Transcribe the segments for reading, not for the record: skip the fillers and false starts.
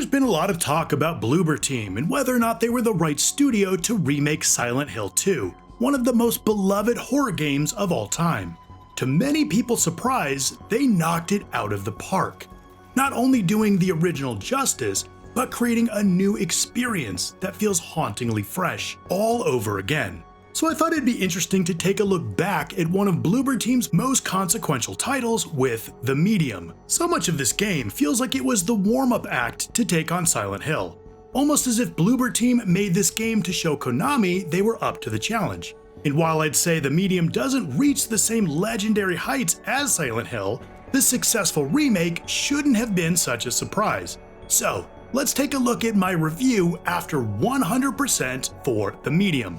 There's been a lot of talk about Bloober Team and whether or not they were the right studio to remake Silent Hill 2, one of the most beloved horror games of all time. To many people's surprise, they knocked it out of the park, not only doing the original justice, but creating a new experience that feels hauntingly fresh all over again. So I thought it'd be interesting to take a look back at one of Bloober Team's most consequential titles with The Medium. So much of this game feels like it was the warm-up act to take on Silent Hill, almost as if Bloober Team made this game to show Konami they were up to the challenge. And while I'd say The Medium doesn't reach the same legendary heights as Silent Hill, the successful remake shouldn't have been such a surprise. So let's take a look at my review after 100% for The Medium.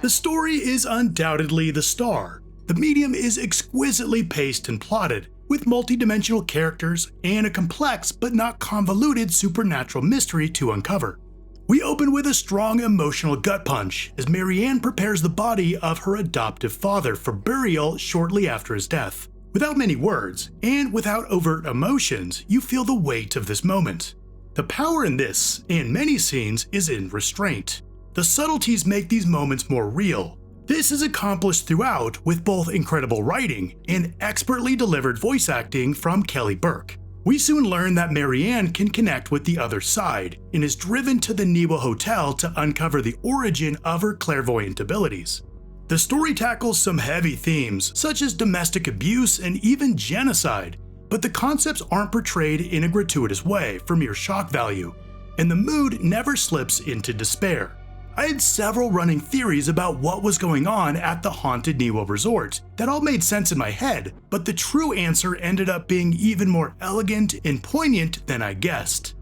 The story is undoubtedly the star. The Medium is exquisitely paced and plotted, with multi-dimensional characters and a complex but not convoluted supernatural mystery to uncover. We open with a strong emotional gut punch as Marianne prepares the body of her adoptive father for burial shortly after his death. Without many words, and without overt emotions, you feel the weight of this moment. The power in this, and many scenes, is in restraint. The subtleties make these moments more real. This is accomplished throughout with both incredible writing and expertly delivered voice acting from Kelly Burke. We soon learn that Marianne can connect with the other side and is driven to the Niwa Hotel to uncover the origin of her clairvoyant abilities. The story tackles some heavy themes such as domestic abuse and even genocide, but the concepts aren't portrayed in a gratuitous way for mere shock value, and the mood never slips into despair. I had several running theories about what was going on at the haunted Niwa resort that all made sense in my head, but the true answer ended up being even more elegant and poignant than I guessed.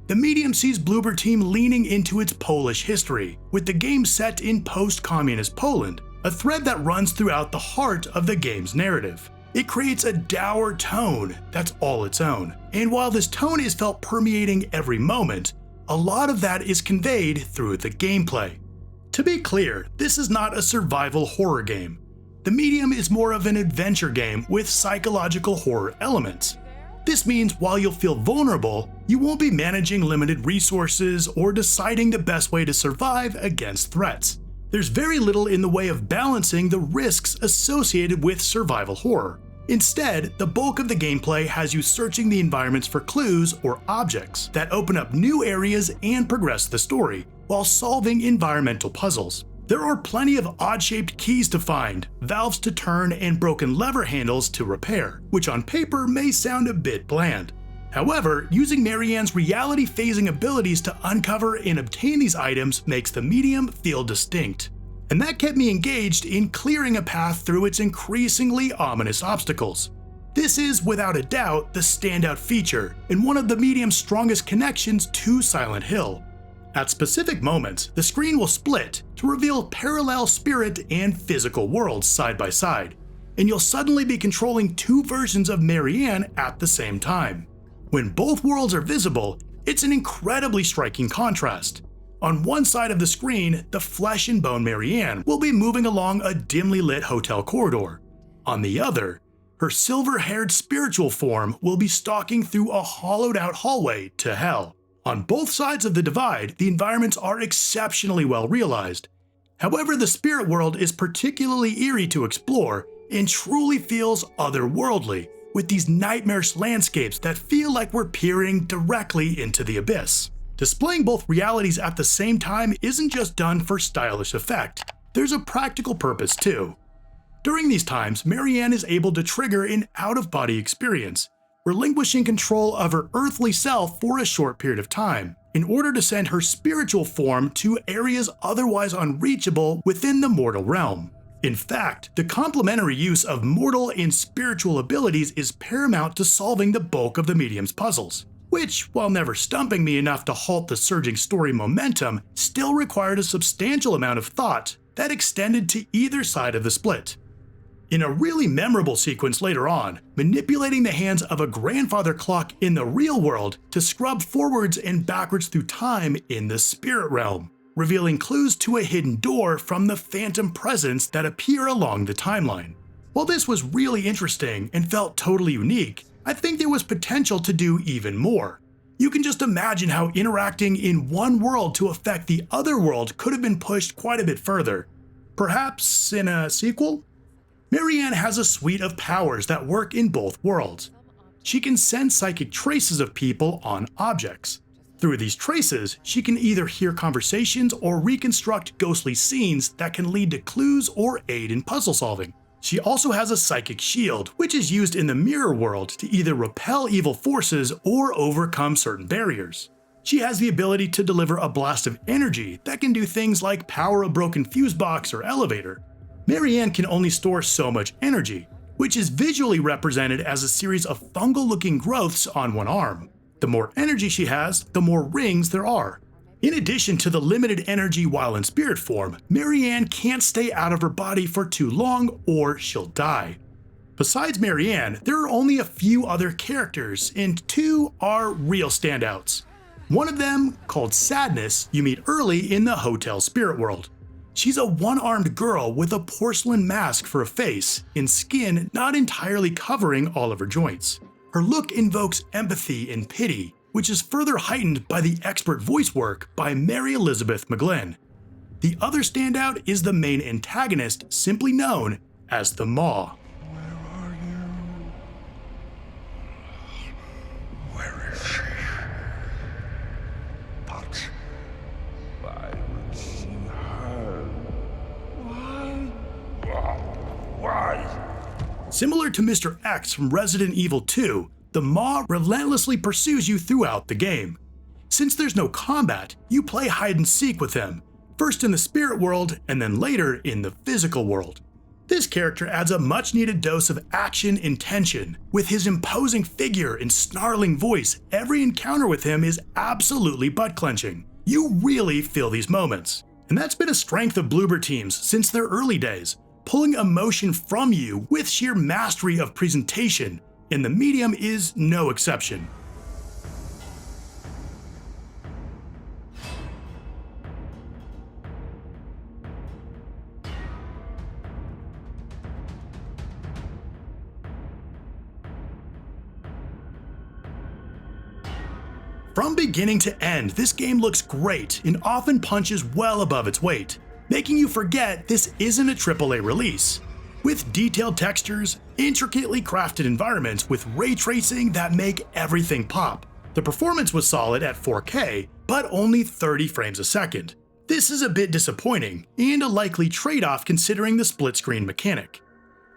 The Medium sees Bloober Team leaning into its Polish history, with the game set in post-communist Poland, a thread that runs throughout the heart of the game's narrative. It creates a dour tone that's all its own, and while this tone is felt permeating every moment, a lot of that is conveyed through the gameplay. To be clear, this is not a survival horror game. The Medium is more of an adventure game with psychological horror elements. This means while you'll feel vulnerable, you won't be managing limited resources or deciding the best way to survive against threats. There's very little in the way of balancing the risks associated with survival horror. Instead, the bulk of the gameplay has you searching the environments for clues or objects that open up new areas and progress the story, while solving environmental puzzles. There are plenty of odd-shaped keys to find, valves to turn, and broken lever handles to repair, which on paper may sound a bit bland. However, using Marianne's reality phasing abilities to uncover and obtain these items makes the Medium feel distinct. And that kept me engaged in clearing a path through its increasingly ominous obstacles. This is, without a doubt, the standout feature and one of the Medium's strongest connections to Silent Hill. At specific moments, the screen will split to reveal parallel spirit and physical worlds side by side, and you'll suddenly be controlling two versions of Marianne at the same time. When both worlds are visible, it's an incredibly striking contrast. On one side of the screen, the flesh and bone Marianne will be moving along a dimly lit hotel corridor. On the other, her silver-haired spiritual form will be stalking through a hollowed-out hallway to hell. On both sides of the divide, the environments are exceptionally well realized. However, the spirit world is particularly eerie to explore and truly feels otherworldly, with these nightmarish landscapes that feel like we're peering directly into the abyss. Displaying both realities at the same time isn't just done for stylish effect, there's a practical purpose too. During these times, Marianne is able to trigger an out-of-body experience, relinquishing control of her earthly self for a short period of time, in order to send her spiritual form to areas otherwise unreachable within the mortal realm. In fact, the complementary use of mortal and spiritual abilities is paramount to solving the bulk of the Medium's puzzles, which, while never stumping me enough to halt the surging story momentum, still required a substantial amount of thought that extended to either side of the split. In a really memorable sequence later on, manipulating the hands of a grandfather clock in the real world to scrub forwards and backwards through time in the spirit realm, revealing clues to a hidden door from the phantom presence that appear along the timeline. While this was really interesting and felt totally unique, I think there was potential to do even more. You can just imagine how interacting in one world to affect the other world could have been pushed quite a bit further. Perhaps in a sequel? Marianne has a suite of powers that work in both worlds. She can send psychic traces of people on objects. Through these traces, she can either hear conversations or reconstruct ghostly scenes that can lead to clues or aid in puzzle solving. She also has a psychic shield, which is used in the mirror world to either repel evil forces or overcome certain barriers. She has the ability to deliver a blast of energy that can do things like power a broken fuse box or elevator. Marianne can only store so much energy, which is visually represented as a series of fungal-looking growths on one arm. The more energy she has, the more rings there are. In addition to the limited energy while in spirit form, Marianne can't stay out of her body for too long or she'll die. Besides Marianne, there are only a few other characters, and two are real standouts. One of them, called Sadness, you meet early in the hotel spirit world. She's a one-armed girl with a porcelain mask for a face and skin not entirely covering all of her joints. Her look invokes empathy and pity, which is further heightened by the expert voice work by Mary Elizabeth McGlynn. The other standout is the main antagonist, simply known as the Maw. Where are you? Where is she? But why would she hurt? Why? Similar to Mr. X from Resident Evil 2, the Maw relentlessly pursues you throughout the game. Since there's no combat, you play hide and seek with him, first in the spirit world and then later in the physical world. This character adds a much needed dose of action and tension. With his imposing figure and snarling voice, every encounter with him is absolutely butt-clenching. You really feel these moments. And that's been a strength of Bloober Teams since their early days, pulling emotion from you with sheer mastery of presentation, and the medium is no exception. From beginning to end, this game looks great and often punches well above its weight, making you forget this isn't a AAA release. With detailed textures, intricately crafted environments with ray tracing that make everything pop. The performance was solid at 4K, but only 30 frames a second. This is a bit disappointing, and a likely trade-off considering the split-screen mechanic.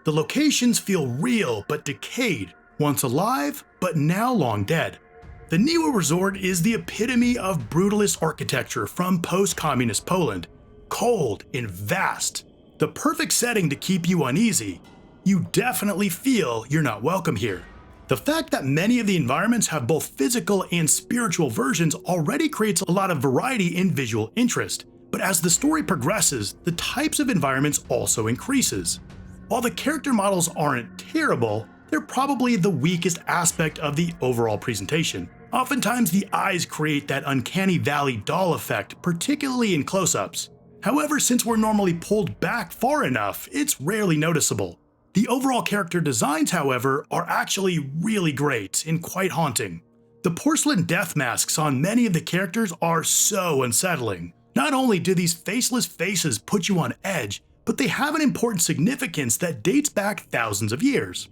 The locations feel real but decayed, once alive but now long dead. The Niwa Resort is the epitome of brutalist architecture from post-communist Poland. Cold and vast. The perfect setting to keep you uneasy. You definitely feel you're not welcome here. The fact that many of the environments have both physical and spiritual versions already creates a lot of variety in visual interest, but as the story progresses, the types of environments also increases. While the character models aren't terrible, they're probably the weakest aspect of the overall presentation. Oftentimes the eyes create that uncanny valley doll effect, particularly in close-ups. However, since we're normally pulled back far enough, it's rarely noticeable. The overall character designs, however, are actually really great and quite haunting. The porcelain death masks on many of the characters are so unsettling. Not only do these faceless faces put you on edge, but they have an important significance that dates back thousands of years.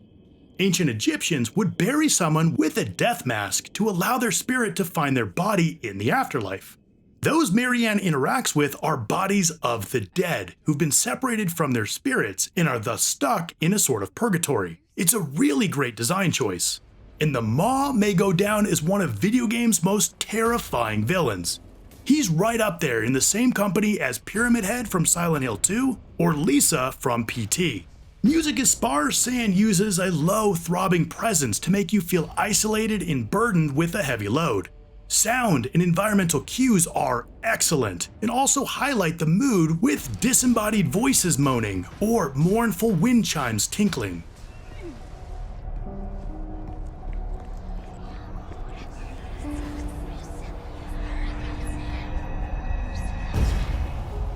Ancient Egyptians would bury someone with a death mask to allow their spirit to find their body in the afterlife. Those Marianne interacts with are bodies of the dead who've been separated from their spirits and are thus stuck in a sort of purgatory. It's a really great design choice. And the Maw may go down as one of video games' most terrifying villains. He's right up there in the same company as Pyramid Head from Silent Hill 2 or Lisa from PT. Music is sparse and uses a low, throbbing presence to make you feel isolated and burdened with a heavy load. Sound and environmental cues are excellent, and also highlight the mood with disembodied voices moaning or mournful wind chimes tinkling.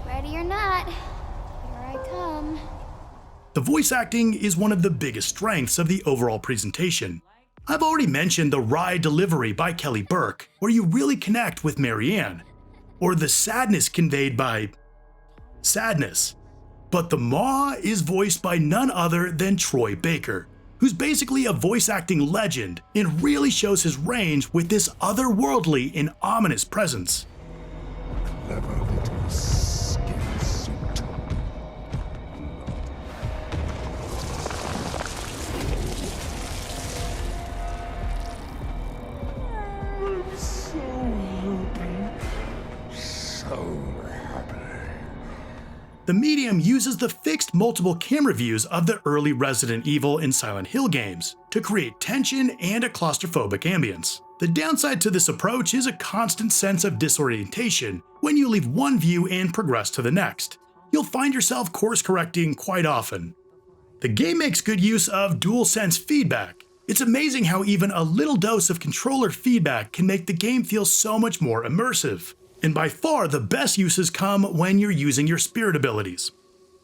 Ready or not, here I come. The voice acting is one of the biggest strengths of the overall presentation. I've already mentioned the wry delivery by Kelly Burke, where you really connect with Marianne, or the sadness conveyed by sadness. But the Maw is voiced by none other than Troy Baker, who's basically a voice acting legend and really shows his range with this otherworldly and ominous presence. Clever little skin suit. I'm so happy. So happy. The medium uses the fixed multiple camera views of the early Resident Evil and Silent Hill games to create tension and a claustrophobic ambience. The downside to this approach is a constant sense of disorientation when you leave one view and progress to the next. You'll find yourself course correcting quite often. The game makes good use of DualSense feedback. It's amazing how even a little dose of controller feedback can make the game feel so much more immersive. And by far the best uses come when you're using your spirit abilities.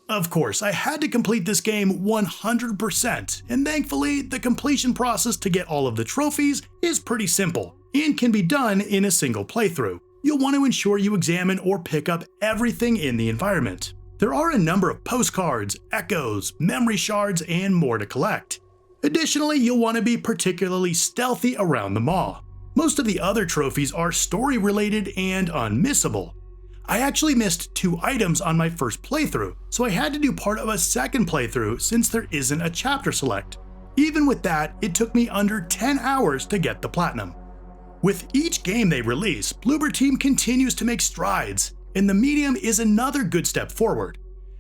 Of course, I had to complete this game 100%, and thankfully the completion process to get all of the trophies is pretty simple, and can be done in a single playthrough. You'll want to ensure you examine or pick up everything in the environment. There are a number of postcards, echoes, memory shards, and more to collect. Additionally, you'll want to be particularly stealthy around the Maw. Most of the other trophies are story related and unmissable. I actually missed 2 items on my first playthrough, so I had to do part of a second playthrough since there isn't a chapter select. Even with that, it took me under 10 hours to get the platinum. With each game they release, Bloober Team continues to make strides, and the medium is another good step forward.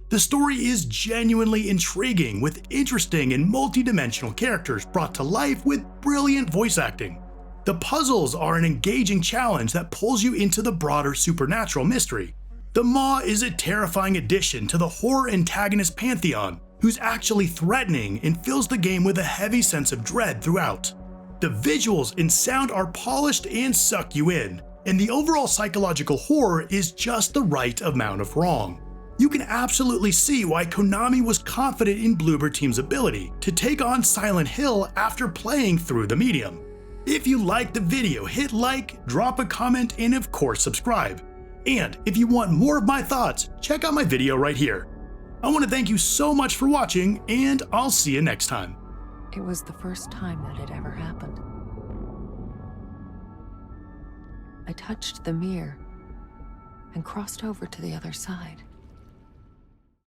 The story is genuinely intriguing with interesting and multi-dimensional characters brought to life with brilliant voice acting. The puzzles are an engaging challenge that pulls you into the broader supernatural mystery. The Maw is a terrifying addition to the horror antagonist pantheon, who's actually threatening and fills the game with a heavy sense of dread throughout. The visuals and sound are polished and suck you in, and the overall psychological horror is just the right amount of wrong. You can absolutely see why Konami was confident in Bloober Team's ability to take on Silent Hill after playing through the medium. If you liked the video, hit like, drop a comment, and of course subscribe. And if you want more of my thoughts, check out my video right here. I want to thank you so much for watching, and I'll see you next time. It was the first time that had ever happened. I touched the mirror and crossed over to the other side.